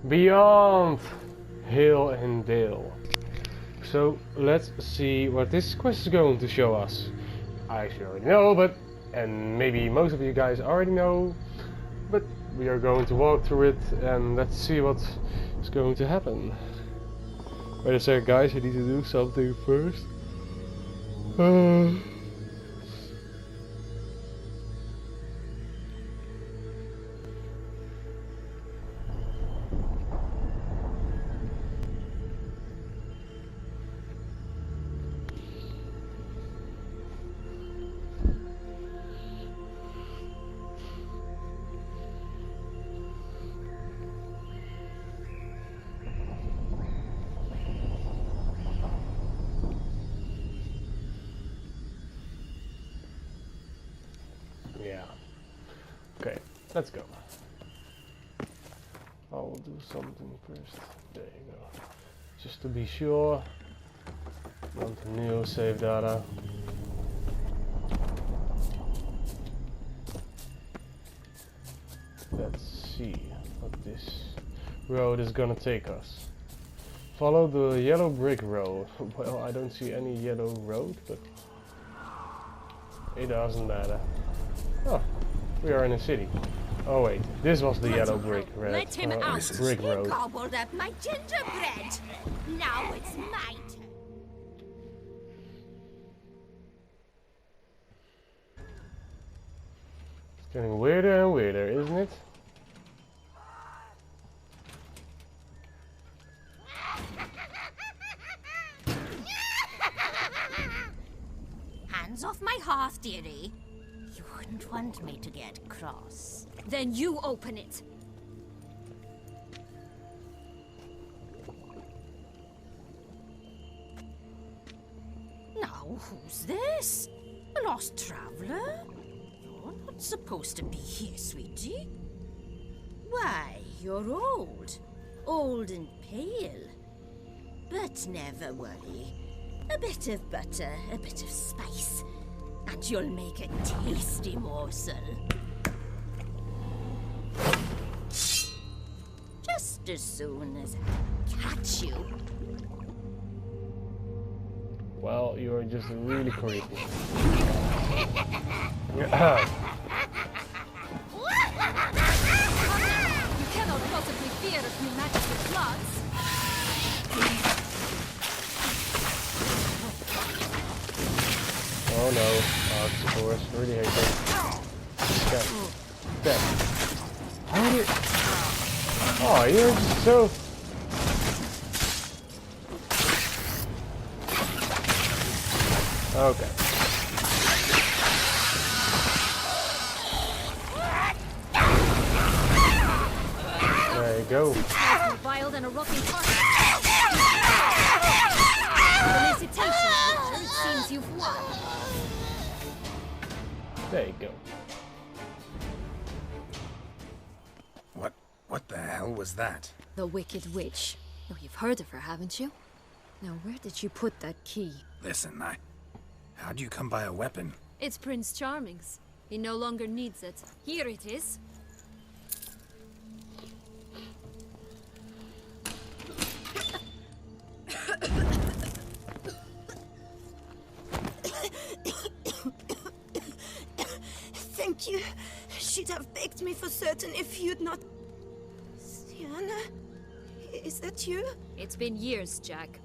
beyond hill and dale. So let's see what this quest is going to show us. I actually already know, and maybe most of you guys already know, but we are going to walk through it and let's see what is going to happen. Wait a second, guys, I need to do something first. Yeah. Okay, let's go. I'll do something first. There you go. Just to be sure. Want new save data. Let's see what this road is gonna take us. Follow the yellow brick road. Well, I don't see any yellow road, but it doesn't matter. Oh, we are in a city. Oh wait, this was the yellow brick road. Let him out. Brick road. He gobbled up my gingerbread. Now it's my turn. It's getting weirder and weirder, isn't it? Hands off my hearth, dearie. You wouldn't want me to get cross. Then you open it. Now, who's this? A lost traveler? You're not supposed to be here, sweetie. Why, you're old. Old and pale. But never worry. A bit of butter, a bit of spice, and you'll make a tasty morsel. Just as soon as I catch you. Well, you're just really creepy. You cannot possibly fear if you match the plots. Oh no, of course, really hate that. Dead. How did... Oh, you're just so... Okay. There you go. More vile than a rotting corpse. Felicitation, Witcher. It seems you've won. There you go. What the hell was that? The Wicked Witch. Oh, you've heard of her, haven't you? Now, where did you put that key? Listen, how'd you come by a weapon? It's Prince Charming's. He no longer needs it. Here it is. Thank you. She'd have begged me for certain if you'd not... Sienna? Is that you? It's been years, Jack.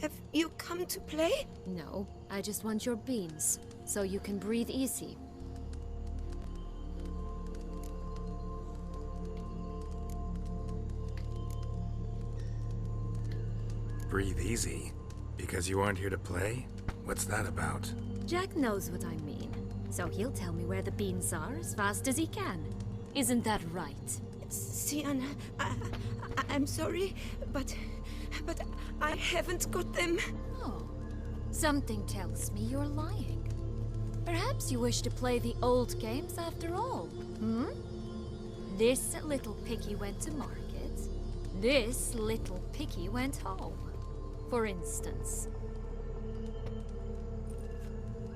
Have you come to play? No, I just want your beans, so you can breathe easy. Breathe easy? Because you aren't here to play? What's that about? Jack knows what I mean, so he'll tell me where the beans are as fast as he can. Isn't that right? Sienna, I'm sorry, but I haven't got them. Oh, something tells me you're lying. Perhaps you wish to play the old games after all, hmm? This little piggy went to market. This little piggy went home, for instance.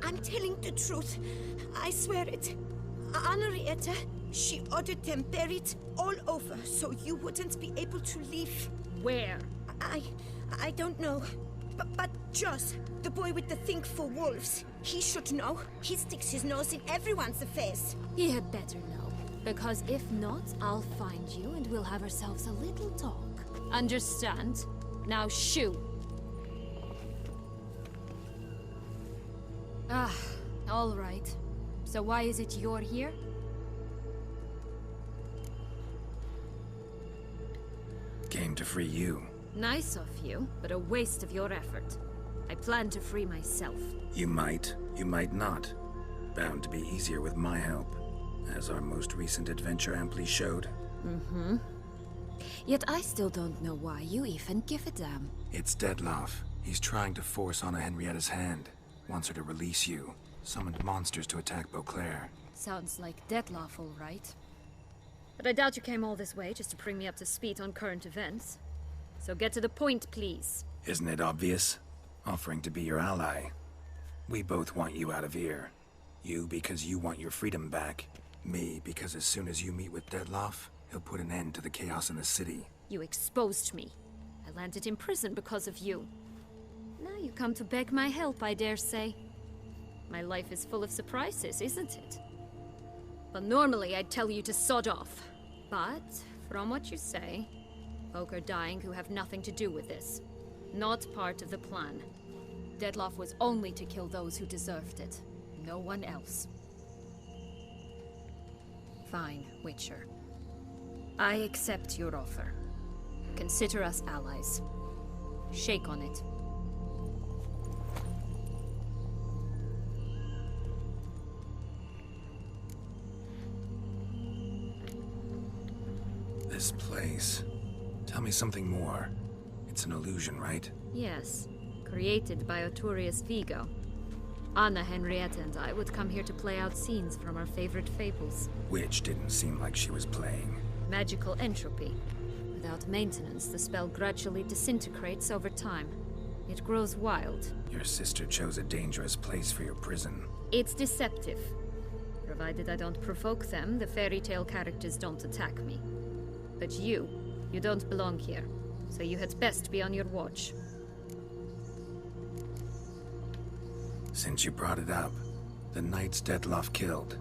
I'm telling the truth. I swear it. Henrietta, She ordered them buried all over so you wouldn't be able to leave. Where? I don't know. But Joss, the boy with the thing for wolves, he should know. He sticks his nose in everyone's affairs. He had better know. Because if not, I'll find you and we'll have ourselves a little talk. Understand? Now shoo! Ah, all right. So why is it you're here? Came to free you. Nice of you, but a waste of your effort. I plan to free myself. You might not. Bound to be easier with my help, as our most recent adventure amply showed. Mm-hmm. Yet I still don't know why you even give a damn. It's Dettlaff. He's trying to force Anna Henrietta's hand. Wants her to release you. Summoned monsters to attack Beauclair. Sounds like Dettlaff, all right. But I doubt you came all this way just to bring me up to speed on current events. So get to the point, please. Isn't it obvious? Offering to be your ally. We both want you out of here. You because you want your freedom back. Me because as soon as you meet with Dettlaff, he'll put an end to the chaos in the city. You exposed me. I landed in prison because of you. Now you come to beg my help, I dare say. My life is full of surprises, isn't it? But normally I'd tell you to sod off. But, from what you say, folk are dying who have nothing to do with this. Not part of the plan. Dettlaff was only to kill those who deserved it. No one else. Fine, Witcher. I accept your offer. Consider us allies. Shake on it. This place. Tell me something more. It's an illusion, right? Yes. Created by Arturius Vigo. Anna Henrietta and I would come here to play out scenes from our favorite fables. Which didn't seem like she was playing. Magical entropy. Without maintenance, the spell gradually disintegrates over time. It grows wild. Your sister chose a dangerous place for your prison. It's deceptive. Provided I don't provoke them, the fairy tale characters don't attack me. But you don't belong here. So you had best be on your watch. Since you brought it up, the knights Dettlaff killed.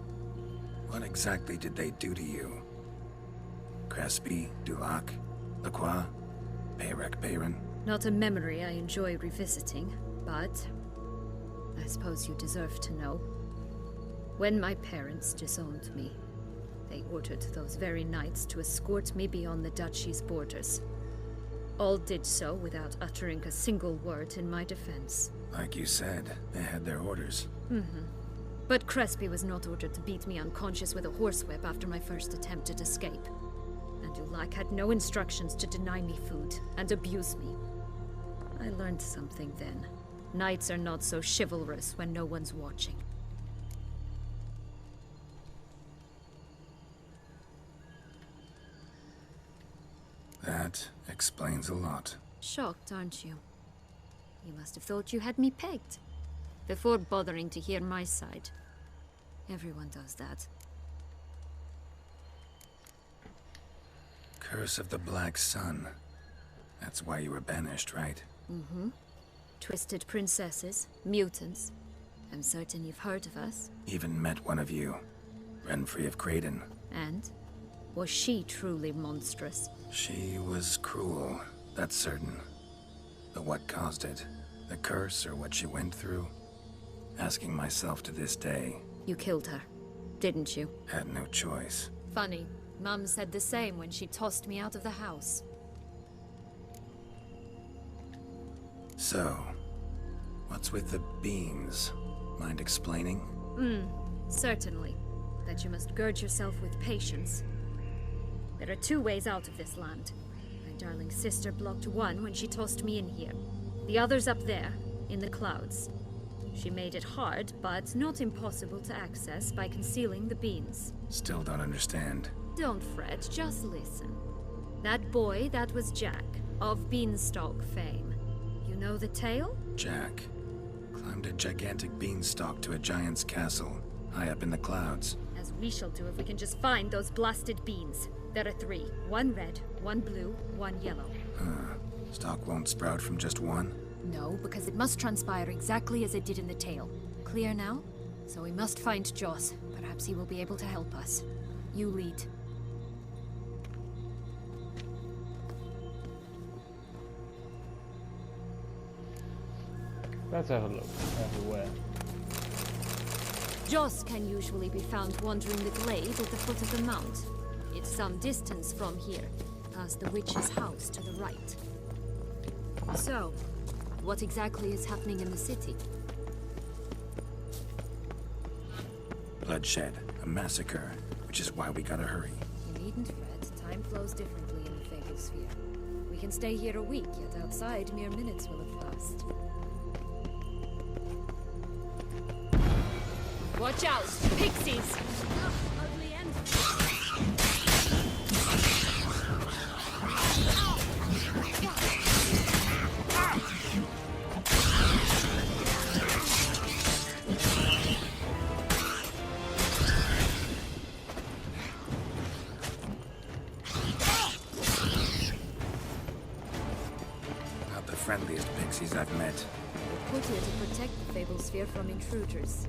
What exactly did they do to you? Crespi, Dulac, Lacroix, Peyrac Peyran? Not a memory I enjoy revisiting, but I suppose you deserve to know. When my parents disowned me, they ordered those very knights to escort me beyond the duchy's borders. All did so without uttering a single word in my defense. Like you said, they had their orders. Mm-hmm. But Crespi was not ordered to beat me unconscious with a horsewhip after my first attempt at escape. And Dulac had no instructions to deny me food and abuse me. I learned something then. Knights are not so chivalrous when no one's watching. That explains a lot. Shocked, aren't you? You must have thought you had me pegged. Before bothering to hear my side. Everyone does that. Curse of the Black Sun. That's why you were banished, right? Mm-hmm. Twisted princesses, mutants. I'm certain you've heard of us. Even met one of you. Renfrey of Craden. And? Was she truly monstrous? She was cruel, that's certain. But what caused it? The curse or what she went through? Asking myself to this day. You killed her, didn't you? Had no choice. Funny. Mum said the same when she tossed me out of the house. So, what's with the beans? Mind explaining? Certainly. That you must gird yourself with patience. There are two ways out of this land. My darling sister blocked one when she tossed me in here. The other's up there, in the clouds. She made it hard, but not impossible to access by concealing the beans. Still don't understand. Don't fret, just listen. That boy, that was Jack, of Beanstalk fame. You know the tale? Jack climbed a gigantic beanstalk to a giant's castle, high up in the clouds. As we shall do if we can just find those blasted beans. There are 3. 1 red, 1 blue, 1 yellow. Stalk won't sprout from just one? No, because it must transpire exactly as it did in the tale. Clear now? So we must find Joss. Perhaps he will be able to help us. You lead. Let's have a look everywhere. Joss can usually be found wandering the glade at the foot of the mount. It's some distance from here, past the witch's house to the right. So, what exactly is happening in the city? Bloodshed, a massacre, which is why we gotta hurry. You needn't fret. Time flows differently in the Fable Sphere. We can stay here a week, yet outside mere minutes will have passed. Watch out! Pixies! Ugly end. Not the friendliest pixies I've met. We're put here to protect the Fable Sphere from intruders.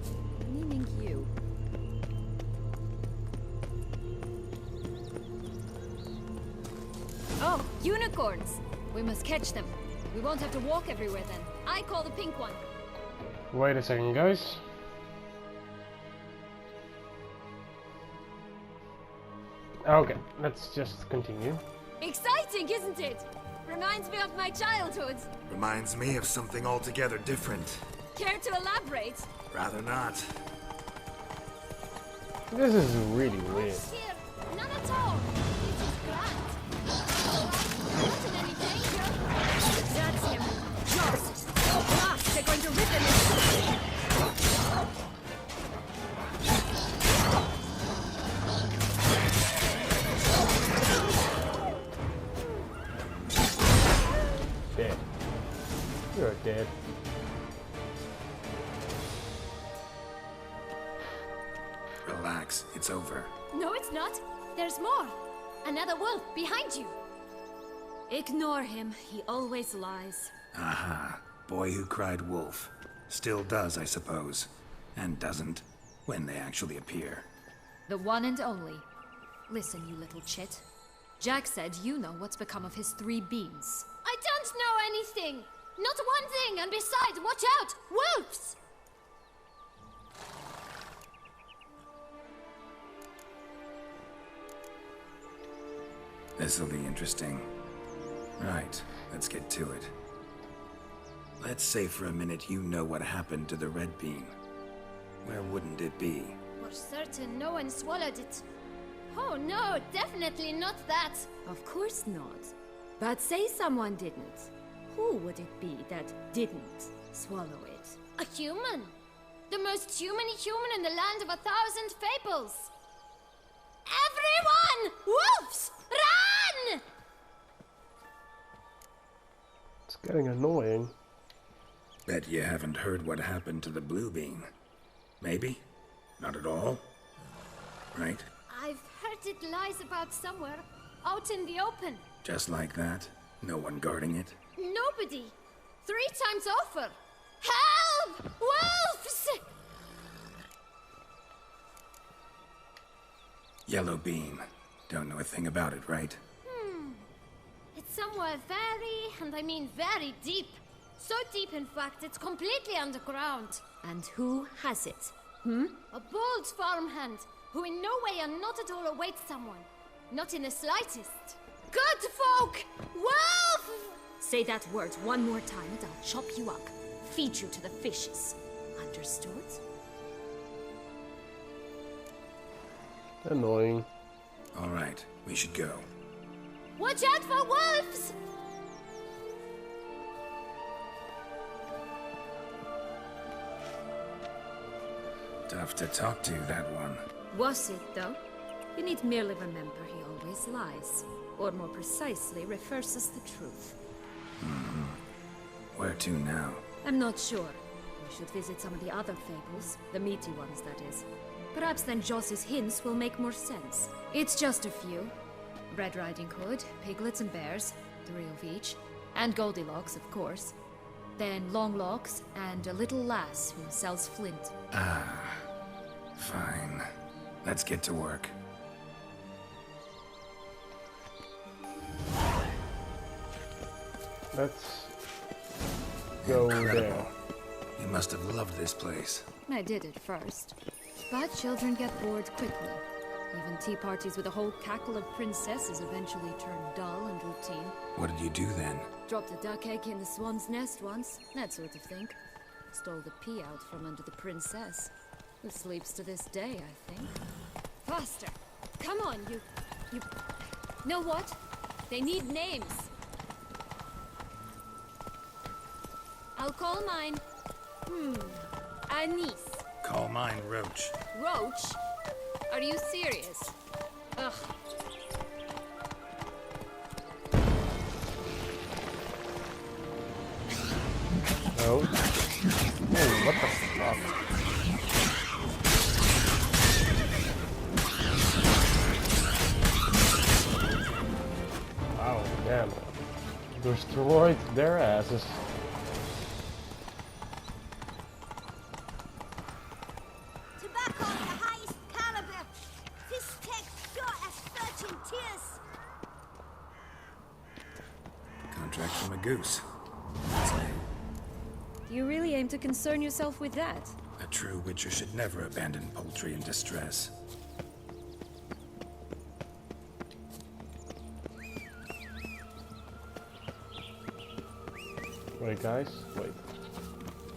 Meaning you. Oh, unicorns! We must catch them. We won't have to walk everywhere then. I call the pink one. Wait a second, guys. Okay, let's just continue. Exciting, isn't it? Reminds me of my childhood. Reminds me of something altogether different. Care to elaborate? Rather not. This is really weird. Here, none at all. It is grand. Not in any danger. That's him. Joss. Blast, they're going to rip him in. Dead. You're dead. Relax, it's over. No, it's not. There's more. Another wolf behind you. Ignore him. He always lies. Aha. Boy who cried wolf. Still does, I suppose. And doesn't, when they actually appear. The one and only. Listen, you little chit. Jack said you know what's become of his 3 beans. I don't know anything! Not one thing, and besides, watch out! Wolves! This'll be interesting. Right, let's get to it. Let's say for a minute you know what happened to the red bean. Where wouldn't it be? For certain, no one swallowed it. Oh no, definitely not that. Of course not. But say someone didn't. Who would it be that didn't swallow it? A human. The most human in the land of 1,000 fables. Everyone! Wolves! Run! It's getting annoying. Bet you haven't heard what happened to the blue bean. Maybe? Not at all? Right? I've heard it lies about somewhere, out in the open. Just like that? No one guarding it? Nobody. 3 times over. Help! Wolves! Yellow bean. Don't know a thing about it, right? It's somewhere very, and I mean very deep. So deep, in fact, it's completely underground. And who has it? A bold farmhand, who in no way and not at all awaits someone. Not in the slightest. Good folk! Wolf! Say that word one more time and I'll chop you up. Feed you to the fishes. Understood? Annoying. All right, we should go. Watch out for wolves! Tough to talk to, that one. Was it, though? You need merely remember he always lies. Or more precisely, refers us the truth. Where to now? I'm not sure. We should visit some of the other fables. The meaty ones, that is. Perhaps then Joss's hints will make more sense. It's just a few. Red Riding Hood, piglets and bears, 3 of each. And Goldilocks, of course. Then Longlocks, and a little lass who sells flint. Ah, fine. Let's get to work. Let's go Incredible. there. You must have loved this place. I did at first. But children get bored quickly. Even tea parties with a whole cackle of princesses eventually turn dull and routine. What did you do then? Dropped a duck egg in the swan's nest once, that sort of thing. Stole the pea out from under the princess, who sleeps to this day, I think. Faster! Come on, you... Know what? They need names. I'll call mine... Anise. Call mine Roach. Roach? Are you serious? Ugh. Oh. Oh, what the fuck? Wow, damn. Destroyed their asses. Tobacco of the highest caliber. This tech pure as virgin tears. Contract from a goose. Do you really aim to concern yourself with that? A true witcher should never abandon poultry in distress. Wait, guys, wait.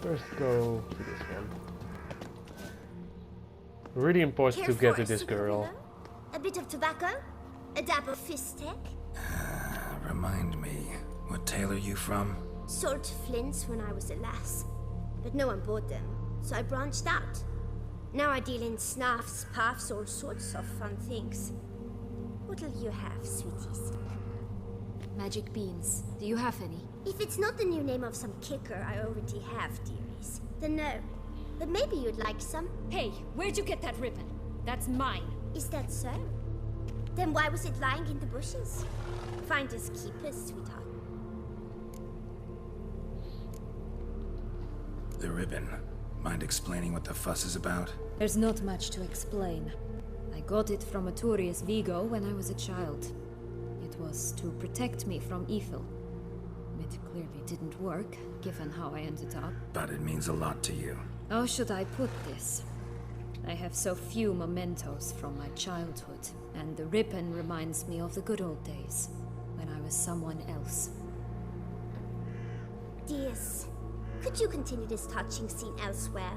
First go to this one. Really important to get to this girl. A bit of tobacco, a dab of fist tech, Remind me, what tale are you from? sold flints when I was a lass, but no one bought them, so I branched out. Now I deal in snuffs, puffs, all sorts of fun things. What'll you have, sweeties? Magic beans. Do you have any? If it's not the new name of some kicker I already have, dearies, then no. But maybe you'd like some. Hey, where'd you get that ribbon? That's mine. Is that so? Then why was it lying in the bushes? Finders keepers, sweetheart. The ribbon. Mind explaining what the fuss is about? There's not much to explain. I got it from Aturius Vigo when I was a child. It was to protect me from evil. It clearly didn't work, given how I ended up. But it means a lot to you. How should I put this? I have so few mementos from my childhood, and the ribbon reminds me of the good old days, when I was someone else. Dears, could you continue this touching scene elsewhere,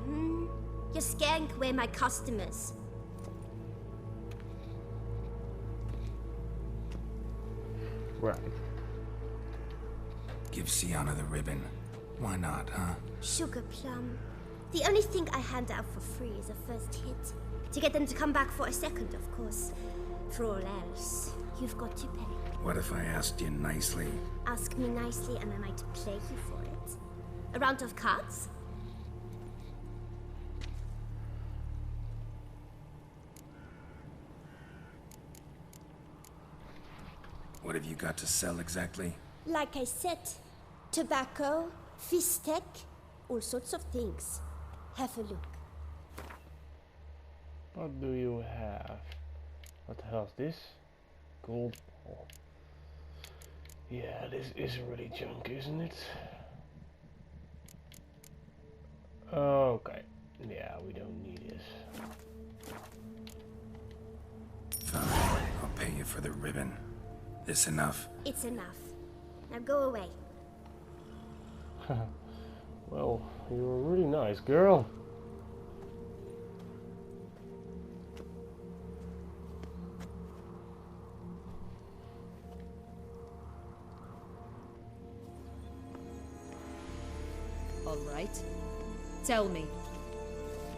You're scaring away my customers. Right. Give Sienna the ribbon. Why not, huh? Sugar plum. The only thing I hand out for free is a first hit. To get them to come back for a second, of course. For all else, you've got to pay. What if I asked you nicely? Ask me nicely and I might play you for it. A round of cards? What have you got to sell exactly? Like I said, tobacco, fist tech, all sorts of things. Have a look. What do you have? What the hell is this? Gold ball. Yeah, this is really junk, isn't it? Okay. Yeah, we don't need this. Fine. I'll pay you for the ribbon. This enough? It's enough. Now go away. Well, you're a really nice girl. All right. Tell me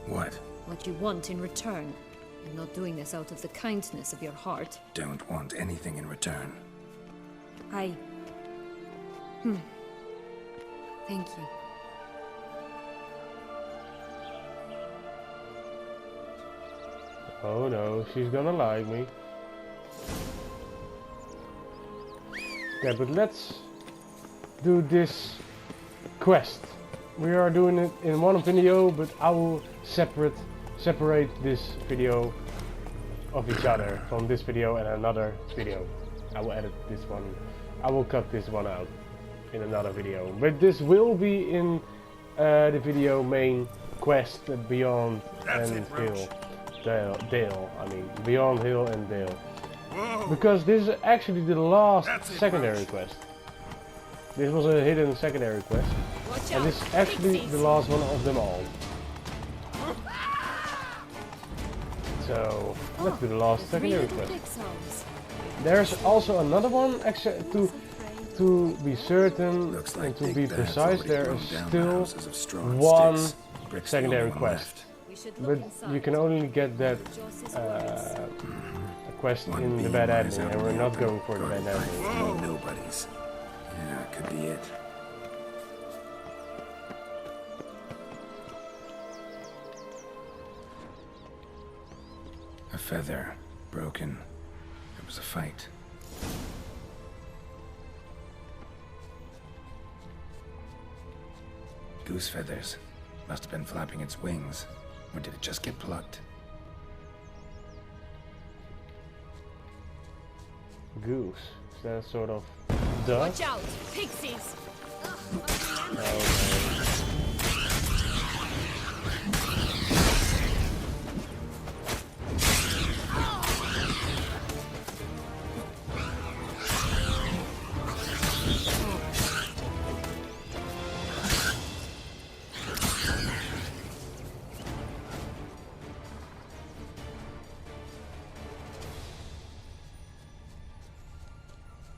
What? what you want in return. I'm not doing this out of the kindness of your heart. Don't want anything in return. Thank you. Oh no, she's gonna like me. Okay, but let's do this quest. We are doing it in one video, but I will separate this video of each other from this video and another video. I will edit this one. I will cut this one out in another video. But this will be in the video main quest Beyond and Hill. Dale, I mean, Beyond Hill and Dale. Whoa. Because this is actually the last secondary quest. This was a hidden secondary quest. And this is actually the last one of them all. So, let's do the last secondary quest. There's also another one, to be certain Looks like and to Big be Dad's precise, already there blown is down the still houses of straw and one sticks. Brick's the secondary only one quest. left. But you can only get that quest One in the beam bad lies admin, out and in we're the not open, going for the bad guarded by admin. three nobodies. Yeah, could be it. A feather, broken. It was a fight. Goose feathers. Must have been flapping its wings. Or did it just get plucked? Goose. Is that a sort of duck? Watch out, pixies!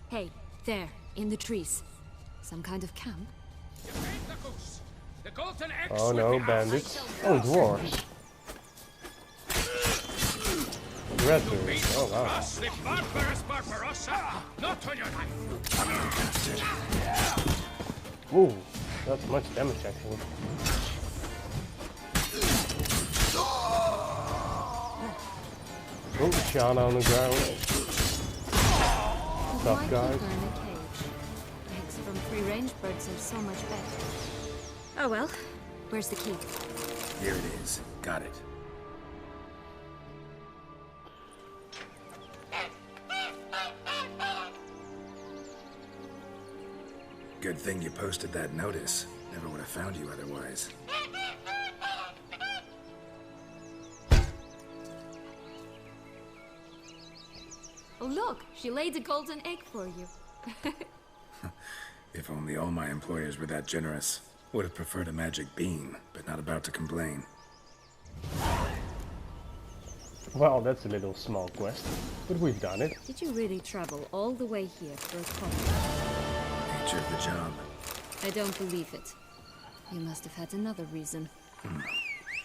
Hey, there, in the trees. Some kind of camp? Oh no, bandits. Oh, dwarves. Redbirds. Oh wow. Ooh, that's much damage actually. Oh, Shana on the ground. Tough guys. In a cage. Eggs from free-range birds are so much better. Oh well. Where's the key? Here it is. Got it. Good thing you posted that notice. Never would have found you otherwise. Oh look, she laid a golden egg for you. If only all my employers were that generous. Would have preferred a magic bean, but not about to complain. Well, that's a little small quest, but we've done it. Did you really travel all the way here for a coffee? Nature of the job. I don't believe it. You must have had another reason.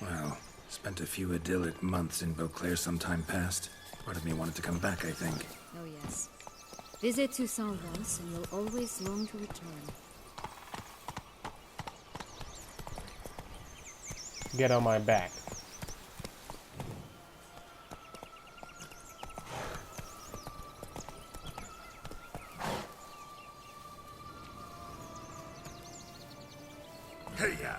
Well, spent a few idyllic months in Beauclair some time past. Part of me wanted to come back, I think. Oh yes. Visit Toussaint once, and you'll always long to return. Get on my back. Hey-ya!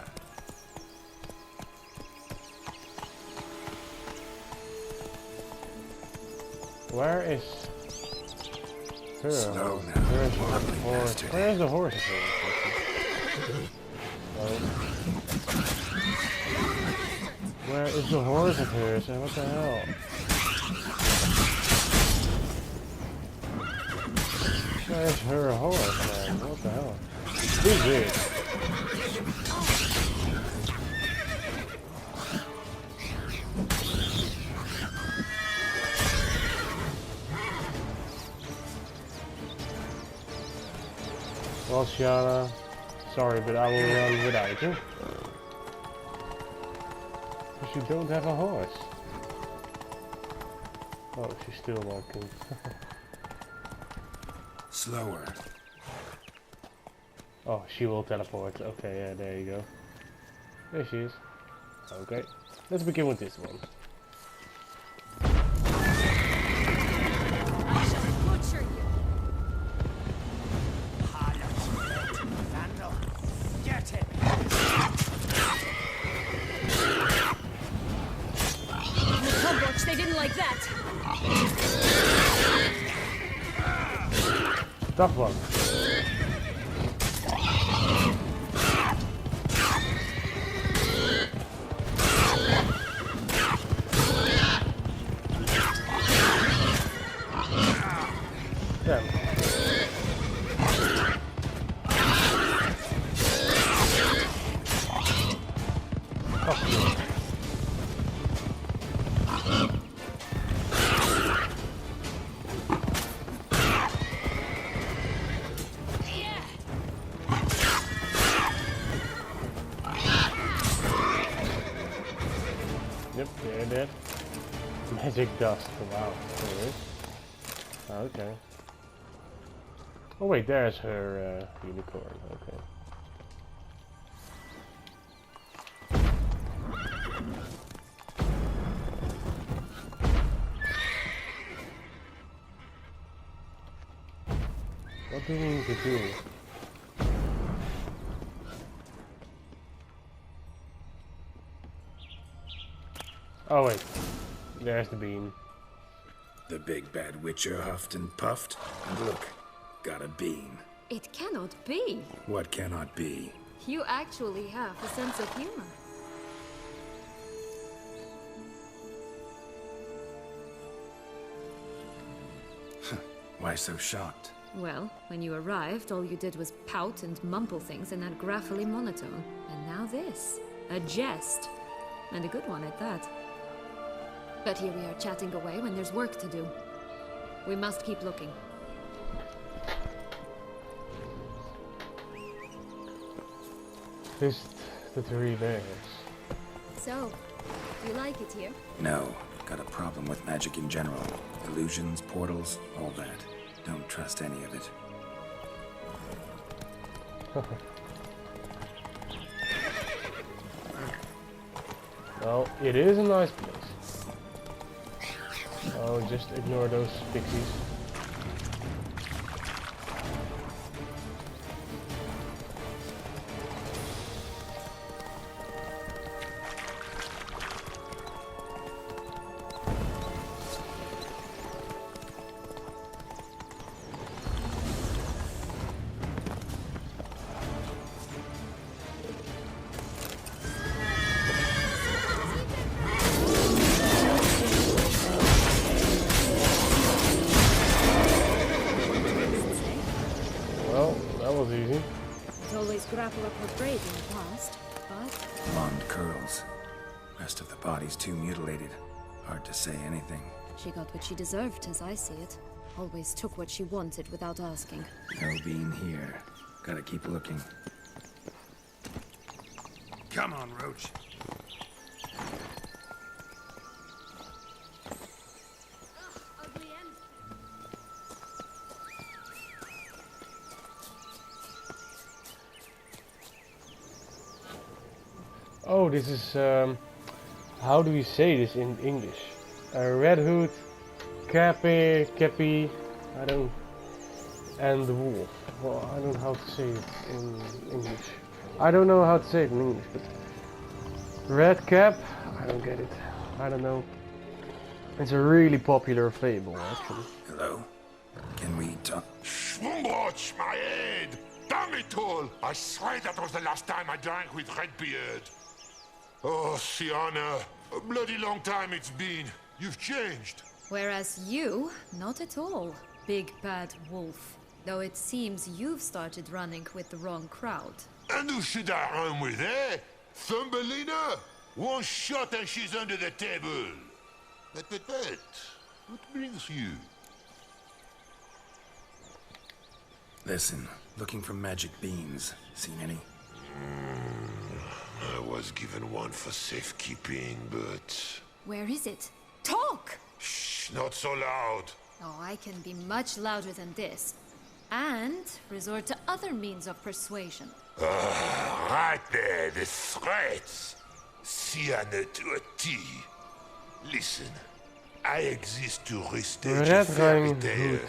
Where is her? Slow now, Where's the ugly horse? bastard. Where's the horse? Where is the horse of hers? And what the hell? Where's her horse, man? What the hell? Who's this? Well, Shana, sorry, but I will run without you. Because you don't have a horse. Oh, she's still walking. Slower. Oh, she will teleport. Okay, yeah, there you go. There she is. Okay, let's begin with this one. Tough one. Damn. Oh. Yep, there it is. Magic dust. Wow. There it is. Okay. Oh wait, there's her unicorn. Okay. What do we need to do? Oh wait, there's the beam. The big bad witcher huffed and puffed, and look, got a beam. It cannot be. What cannot be? You actually have a sense of humor. Why so shocked? Well, when you arrived, all you did was pout and mumble things in that graphically monotone. And now this. A jest. And a good one at that. But here we are chatting away when there's work to do. We must keep looking. Just the three bears. So, do you like it here? No, got a problem with magic in general. Illusions, portals, all that. Don't trust any of it. Well, it is a nice place. Oh, just ignore those pixies. Easy. It's always grapple up her brave in the past, but... Blonde curls. Rest of the body's too mutilated. Hard to say anything. She got what she deserved, as I see it. Always took what she wanted without asking. No beam here. Gotta keep looking. Come on, Roach. Oh, this is, how do we say this in English? Red Hood, Cappy, I don't, and the wolf. Well, I don't know how to say it in English. I don't know how to say it in English, but Red Cap, I don't get it. I don't know. It's a really popular fable, actually. Hello? Can we talk? Schwungwatch, my head! Damn it all! I swear that was the last time I drank with Redbeard. Oh, Sienna, a bloody long time it's been. You've changed. Whereas you, not at all, big bad wolf. Though it seems you've started running with the wrong crowd. And who should I run with, eh? Thumbelina? One shot and she's under the table. But, what brings you? Listen, looking for magic beams. Seen any? I was given one for safekeeping, but... Where is it? Talk! Shh, not so loud. Oh, I can be much louder than this. And resort to other means of persuasion. Right there, the threats. Sienna to a T. Listen, I exist to restage a fairy tale.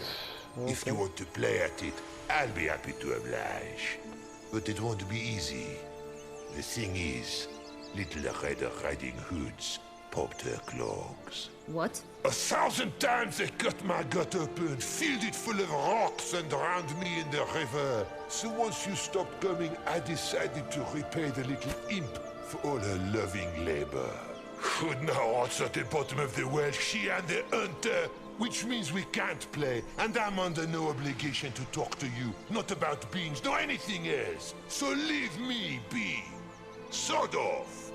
If you want to play at it, I'll be happy to oblige. But it won't be easy. The thing is, little Red Riding Hoods popped her clogs. What? 1,000 times they cut my gut open, filled it full of rocks and drowned me in the river. So once you stopped coming, I decided to repay the little imp for all her loving labor. But now odds at the bottom of the well, she and the hunter, which means we can't play, and I'm under no obligation to talk to you, not about beans, nor anything else. So leave me be. Sod off.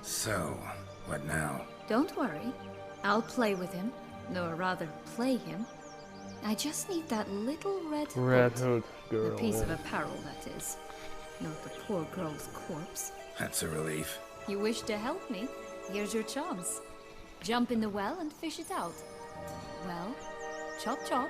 So, what now? Don't worry. I'll play with him. Or rather, play him. I just need that little red Hood girl. A piece of apparel, that is. Not the poor girl's corpse. That's a relief. You wish to help me? Here's your chance. Jump in the well and fish it out. Well, chop chop.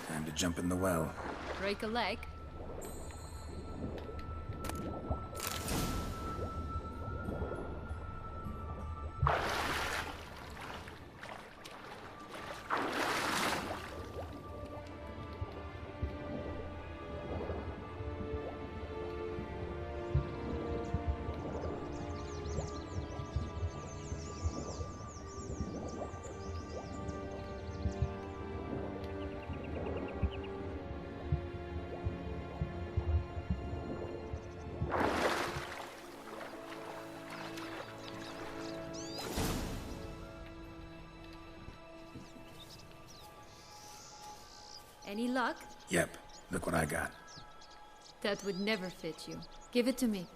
Time to jump in the well. Break a leg. Any luck? Yep, look what I got. That would never fit you. Give it to me.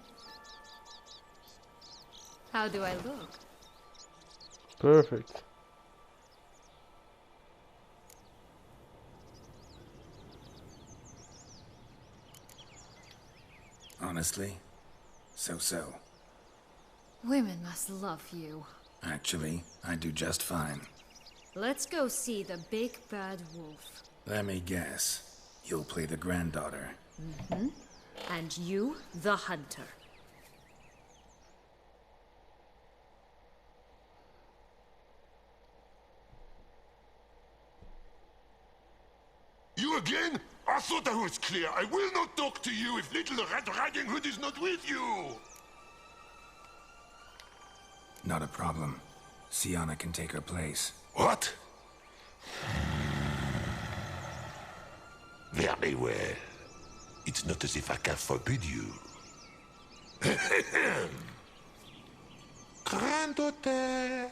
How do I look? Perfect. Honestly, so-so. Women must love you. Actually, I do just fine. Let's go see the big bad wolf. Let me guess. You'll play the granddaughter. Mm-hmm. And you, the hunter. You again? I thought I was clear. I will not talk to you if little Red Riding Hood is not with you. Not a problem. Sienna can take her place. What? Very well. It's not as if I can forbid you. Granddaughter,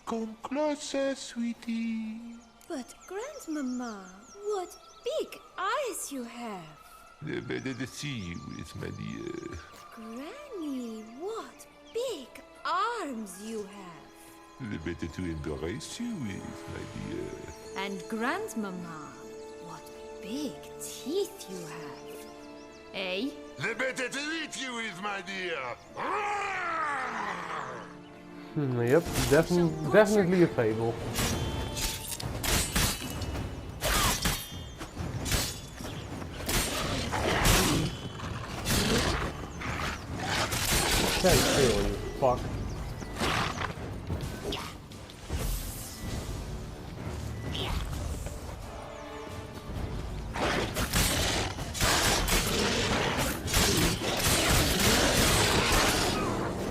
come closer, sweetie. But, Grandmama, what big eyes you have! The better to see you with, my dear. Granny, what big arms you have! The better to embrace you with, my dear. And Grandmama, what big teeth you have. Eh? The better to eat you with, my dear. Yep, definitely a fable. Stand still, you fuck.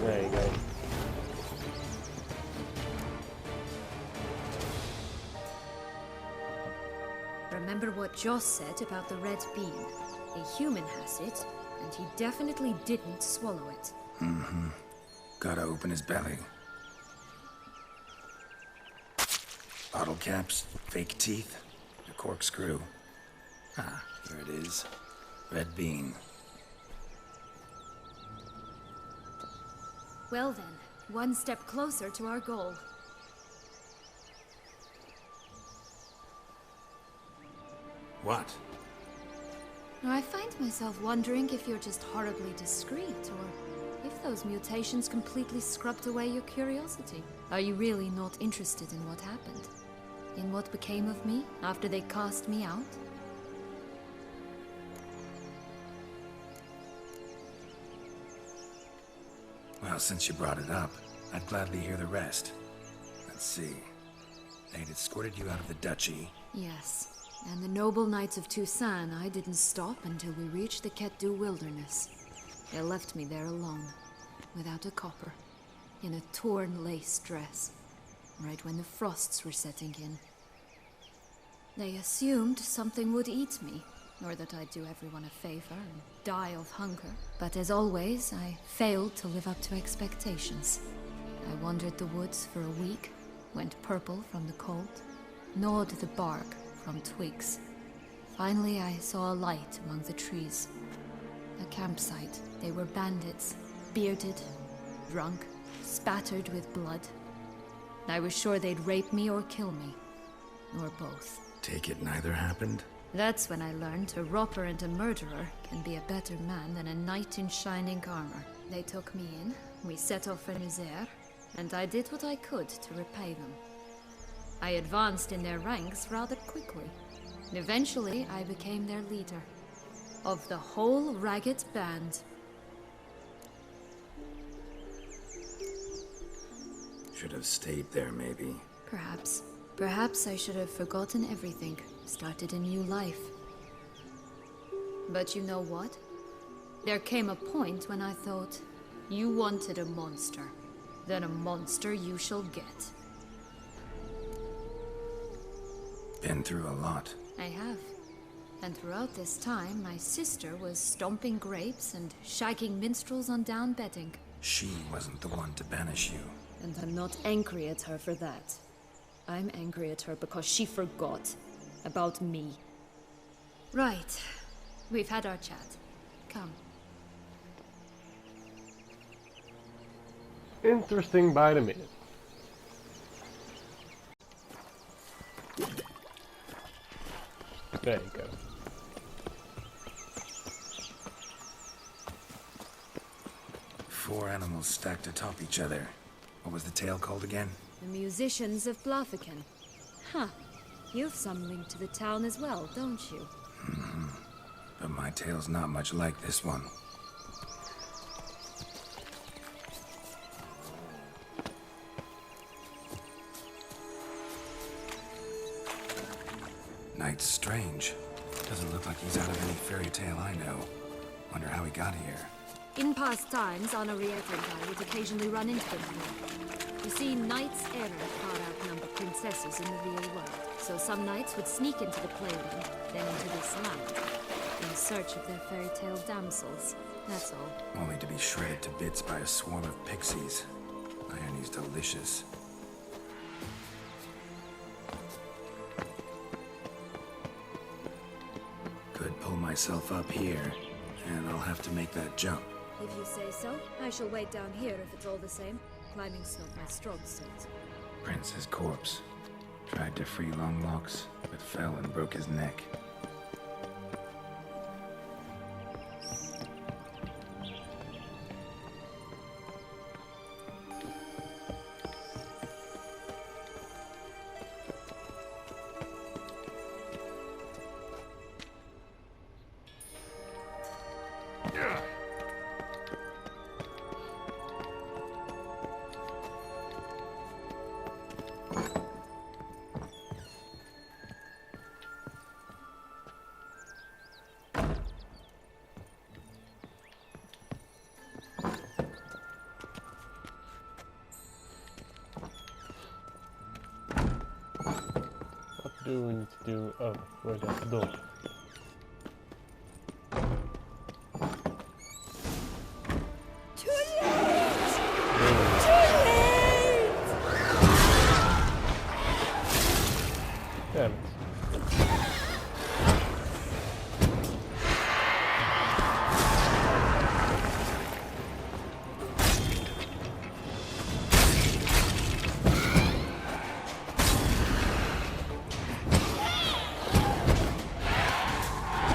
There you go. Remember what Joss said about the red bean. A human has it, and he definitely didn't swallow it. Mm-hmm. Gotta open his belly. Bottle caps, fake teeth, a corkscrew. Ah, here it is. Red bean. Well then, one step closer to our goal. What? I find myself wondering if you're just horribly discreet, or if those mutations completely scrubbed away your curiosity. Are you really not interested in what happened? in what became of me after they cast me out? Well, since you brought it up, I'd gladly hear the rest. Let's see. They'd escorted you out of the duchy. Yes. And the noble knights of Toussaint, I didn't stop until we reached the Ketdu wilderness. They left me there alone, without a copper, in a torn lace dress, right when the frosts were setting in. They assumed something would eat me, or that I'd do everyone a favor and die of hunger. But as always, I failed to live up to expectations. I wandered the woods for a week, went purple from the cold, gnawed the bark from twigs. Finally, I saw a light among the trees. A campsite. They were bandits, bearded, drunk, spattered with blood. I was sure they'd rape me or kill me, or both. Take it neither happened? That's when I learned a robber and a murderer can be a better man than a knight in shining armor. They took me in, we set off for Nizer, and I did what I could to repay them. I advanced in their ranks rather quickly. Eventually, I became their leader. Of the whole ragged band. Should have stayed there, maybe. Perhaps. Perhaps I should have forgotten everything, started a new life. But you know what? There came a point when I thought, you wanted a monster. Then a monster you shall get. Been through a lot. I have. And throughout this time, my sister was stomping grapes and shagging minstrels on down bedding. She wasn't the one to banish you. And I'm not angry at her for that. I'm angry at her because she forgot about me. Right. We've had our chat. Come. Interesting by the minute. There you go. Four animals stacked atop each other. What was the tale called again? The musicians of Blaviken. Huh. You've some link to the town as well, don't you? But my tale's not much like this one. Knight's strange. Doesn't look like he's out of any fairy tale I know. Wonder how he got here. In past times, Henriette and I would occasionally run into them here. You see, knights errant far outnumber princesses in the real world. So some knights would sneak into the playroom, then into this land, in search of their fairy tale damsels. That's all. Only to be shredded to bits by a swarm of pixies. Irony's delicious. Could pull myself up here, and I'll have to make that jump. If you say so, I shall wait down here if it's all the same. Climbing's not my strong suit. Prince's corpse. Tried to free Longlocks, but fell and broke his neck. What do we need to do? Oh, where's that door? Too late! Too late! Damn it.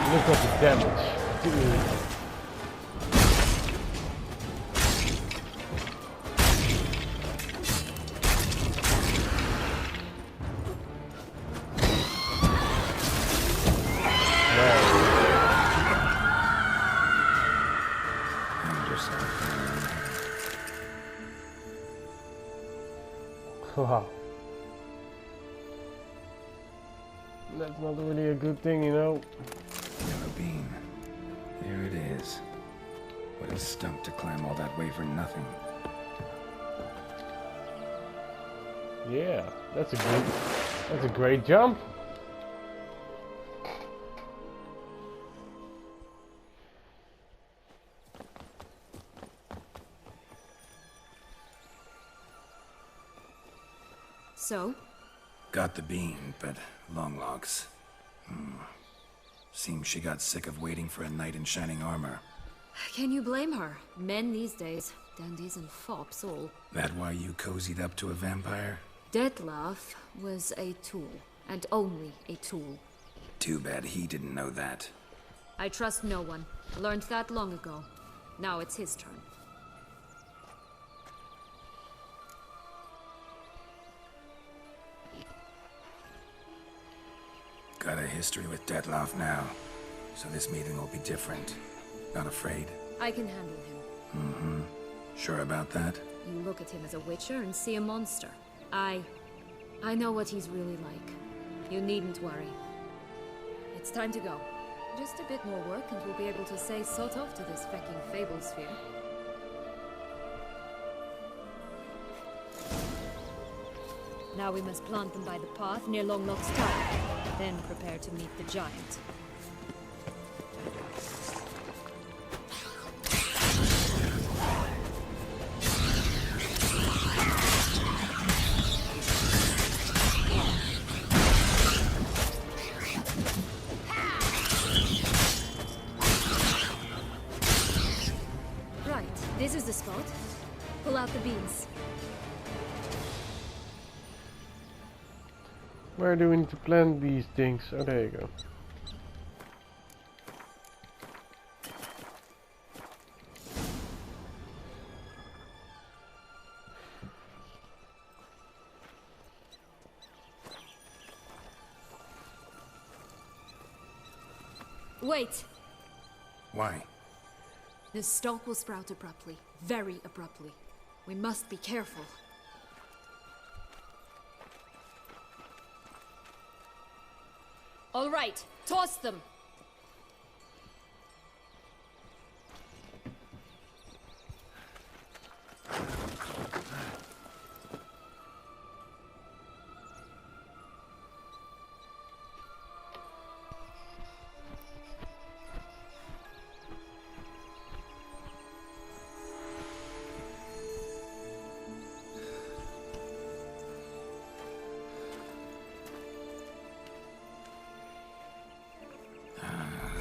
Look at the damage. Dude. Wow. That's not really a good thing, you know. Yellow bean. Here it is. Would have stunk to climb all that way for nothing. Yeah, that's a great jump. So? Got the bean, but long logs. Seems she got sick of waiting for a knight in shining armor. Can you blame her? Men these days, dandies and fops all. That why you cozied up to a vampire? Detlef was a tool, and only a tool. Too bad he didn't know that. I trust no one. Learned that long ago. Now it's his turn. Got a history with Detlef now, so this meeting will be different. Not afraid? I can handle him. Sure about that? You look at him as a witcher and see a monster. I know what he's really like. You needn't worry. It's time to go. Just a bit more work and we'll be able to say sort of to this fecking fable sphere. Now we must plant them by the path near Longlock's tower. Then prepare to meet the giant. Right, this is the spot. Pull out the beans. Where do we need to plant these things? Oh, there you go. Wait! Why? This stalk will sprout abruptly. Very abruptly. We must be careful. All right, toss them!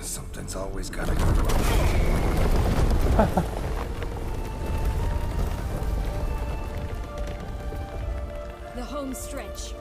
Something's always gotta go wrong. The home stretch.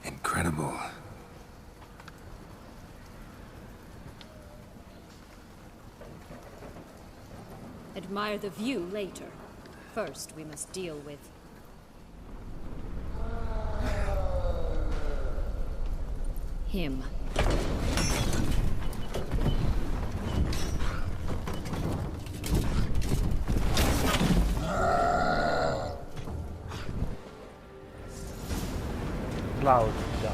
Incredible. Admire the view later. First, we must deal with... him. Cloud died.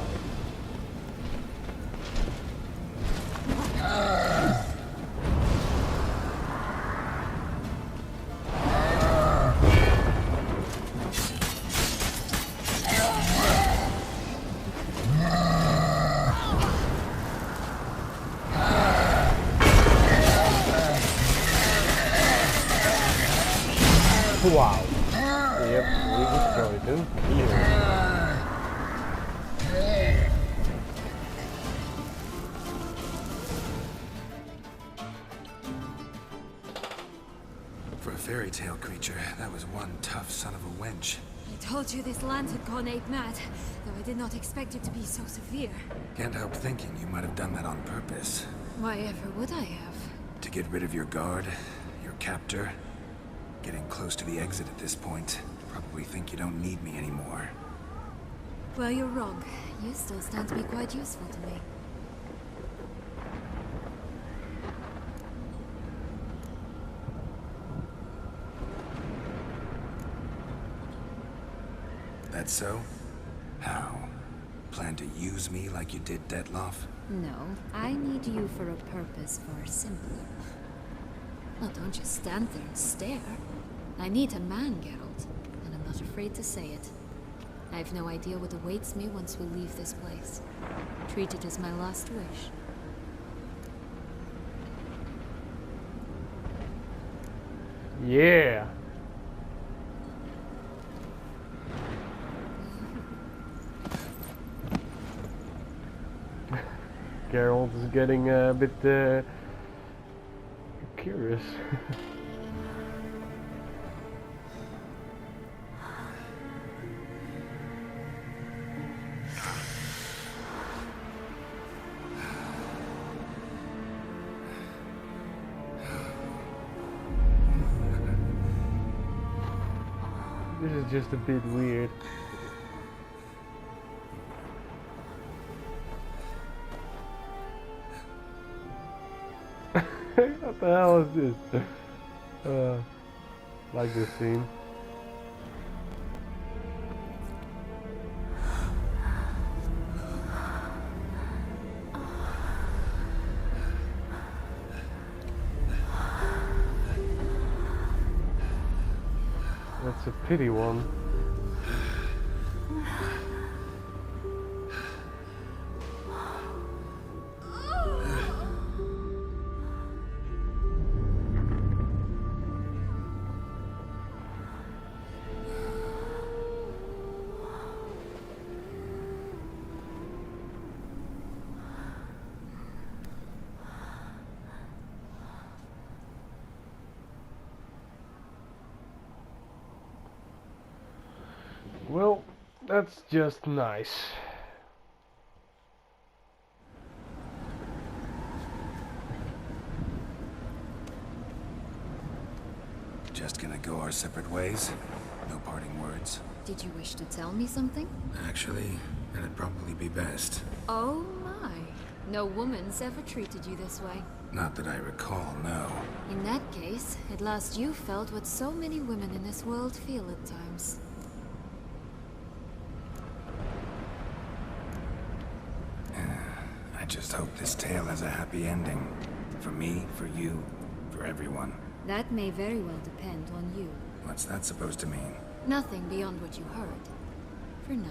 Wow. Who cares? For a fairy tale creature, that was one tough son of a wench. I told you this land had gone ape mad, though I did not expect it to be so severe. Can't help thinking you might have done that on purpose. Why ever would I have? To get rid of your guard, your captor. Getting close to the exit at this point. Probably think you don't need me anymore. Well, you're wrong. You still stand to be quite useful to me. That so? How? Plan to use me like you did Detloff? No, I need you for a purpose far simpler. Well, don't just stand there and stare. I need a man, Geralt, and I'm not afraid to say it. I have no idea what awaits me once we leave this place. Treat it as my last wish. Yeah. Geralt is getting a bit curious. This is just a bit weird. What the hell is this? Like this scene. That's a pity one. Well, that's just nice. Just gonna go our separate ways? No parting words? Did you wish to tell me something? Actually, that'd probably be best. Oh my. No woman's ever treated you this way. Not that I recall, no. In that case, at last you felt what so many women in this world feel at times. I just hope this tale has a happy ending. For me, for you, for everyone. That may very well depend on you. What's that supposed to mean? Nothing beyond what you heard. For now.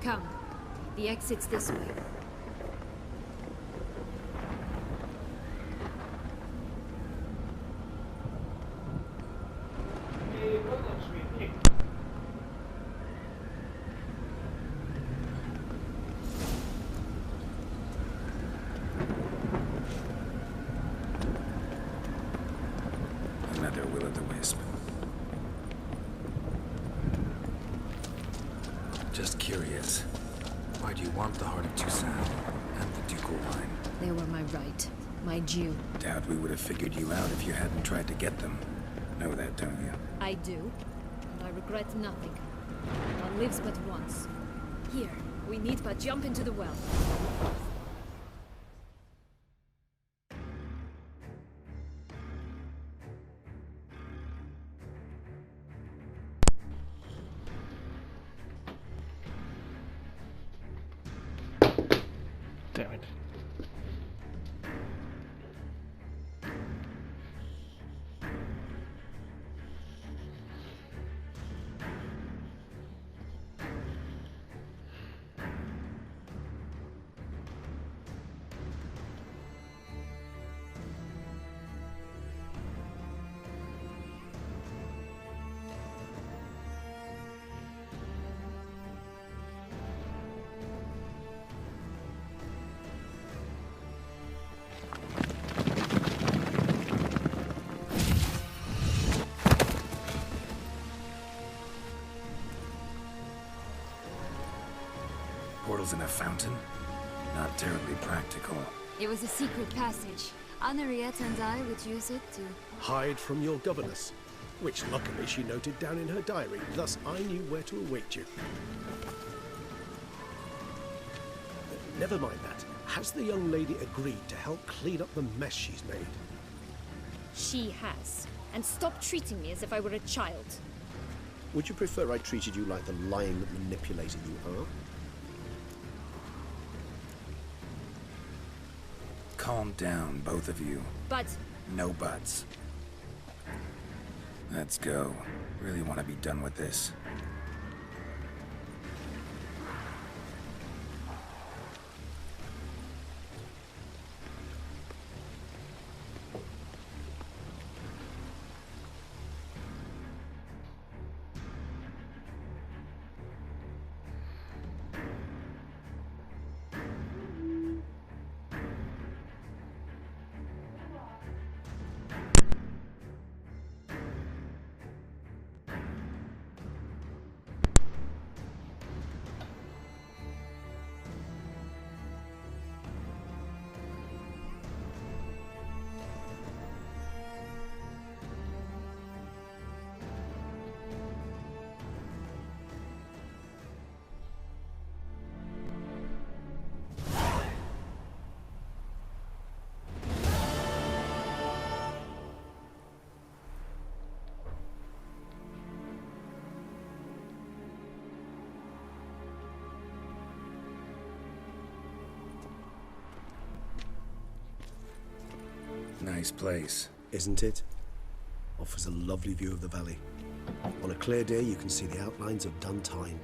Come. The exit's this way. Another will-o'-the-wisp. Just curious. Why do you want the Heart of Toussaint and the ducal wine? They were my right. My due. Doubt we would have figured you out if you hadn't tried to get them. Know that, don't you? I do. And I regret nothing. One lives but once. Here, we need but jump into the well. Damn it. in a fountain? Not terribly practical. It was a secret passage. Henriette and I would use it to... Hide from your governess, which luckily she noted down in her diary, thus I knew where to await you. Never mind that. Has the young lady agreed to help clean up the mess she's made? She has. And stop treating me as if I were a child. Would you prefer I treated you like the lying manipulator you are? Calm down, both of you. But... No buts. Let's go. Really want to be done with this. Nice place. Isn't it? Offers a lovely view of the valley. On a clear day, you can see the outlines of done time.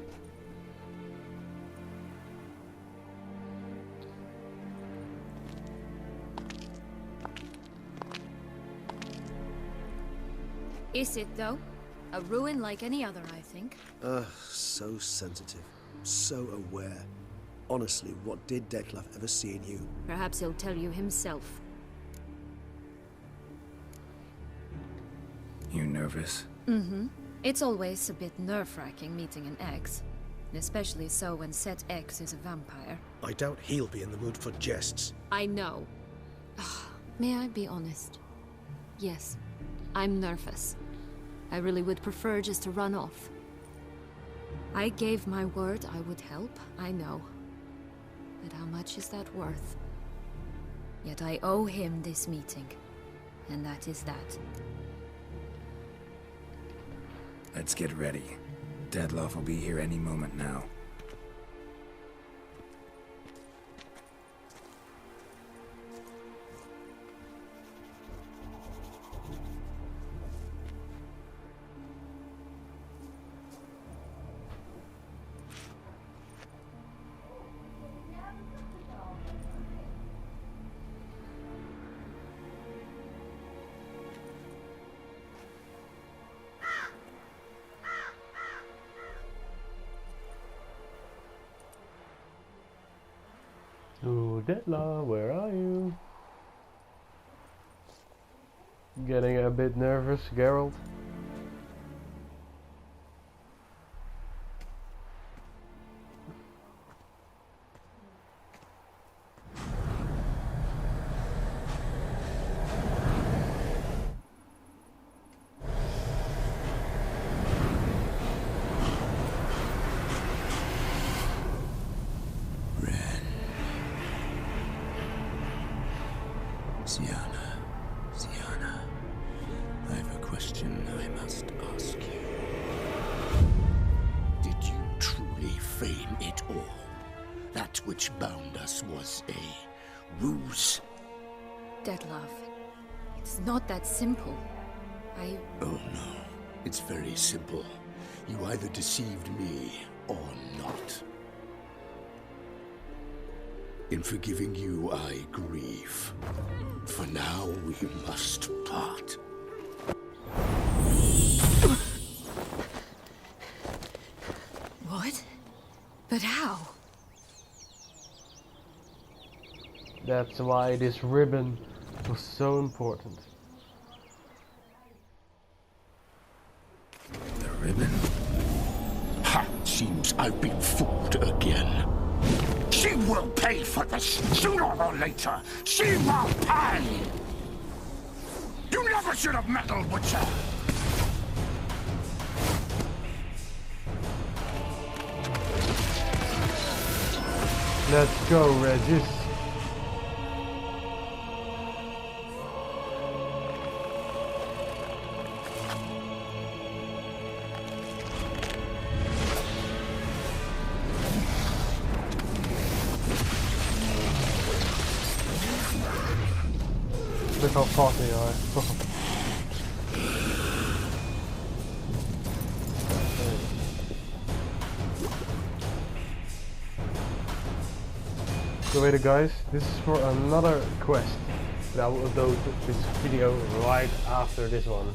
Is it, though? A ruin like any other, I think. So sensitive. So aware. Honestly, what did Detlef ever see in you? perhaps he'll tell you himself. You nervous? Mm-hmm. It's always a bit nerve-wracking meeting an ex. Especially so when said ex is a vampire. I doubt he'll be in the mood for jests. I know. May I be honest? Yes, I'm nervous. I really would prefer just to run off. I gave my word I would help, I know. But how much is that worth? Yet I owe him this meeting. And that is that. Let's get ready. Detlef will be here any moment now. Ooh, Detlef, where are you? Getting a bit nervous, Geralt? Sienna, I have a question I must ask you. Did you truly feign it all? That which bound us was a ruse? Detlef, it's not that simple. Oh no, it's very simple. You either deceived me or not. In forgiving you, I grieve. For now, we must part. What? But how? That's why this ribbon was so important. The ribbon? Ha! Seems I've been fooled again. She will pay for this, sooner or later. She will pay! You never should have meddled with her! Let's go, Regis. Look how fast they are. So wait guys, this is for another quest, but I will upload this video right after this one.